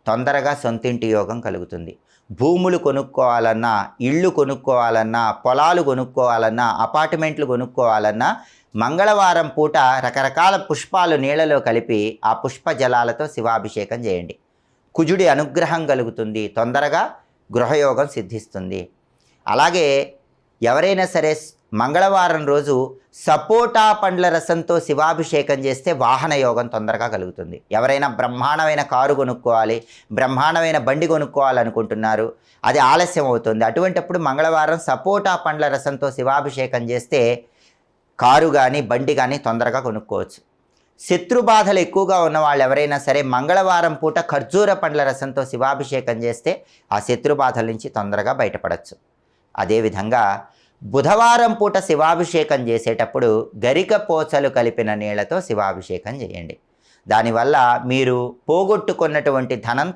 తొందరగా సొంతింటి యోగం కలుగుతుంది. భూములు కొనుక్కోవాలన్నా, ఇళ్ళు కొనుక్కోవాలన్నా, పొలాలు కొనుక్కోవాలన్నా, అపార్ట్మెంట్లు కొనుక్కోవాలన్నా మంగళవారం పూట రకరకాల పుష్పాలు నీళ్ళలో కలిపి ఆ పుష్ప జలాలతో శివాభిషేకం చేయండి. కుజుడి అనుగ్రహం కలుగుతుంది, తొందరగా గృహయోగం సిద్ధిస్తుంది. అలాగే ఎవరైనా సరే మంగళవారం రోజు సపోటా పండ్ల రసంతో శివాభిషేకం చేస్తే వాహన యోగం తొందరగా కలుగుతుంది. ఎవరైనా బ్రహ్మాండమైన కారు కొనుక్కోవాలి, బ్రహ్మాండమైన బండి కొనుక్కోవాలనుకుంటున్నారు, అది ఆలస్యం అవుతుంది. అటువంటిప్పుడు మంగళవారం సపోటా పండ్ల రసంతో శివాభిషేకం చేస్తే కారు కానీ బండి కానీ తొందరగా కొనుక్కోవచ్చు. శత్రు బాధలు ఎక్కువగా ఉన్న వాళ్ళు ఎవరైనా సరే మంగళవారం పూట ఖర్జూర పండ్ల రసంతో శివాభిషేకం చేస్తే ఆ శత్రు బాధల నుంచి తొందరగా బయటపడవచ్చు. అదేవిధంగా బుధవారం పూట శివాభిషేకం చేసేటప్పుడు గరిక పోచలు కలిపిన నీళ్లతో శివాభిషేకం చేయండి. దానివల్ల మీరు పోగొట్టుకున్నటువంటి ధనం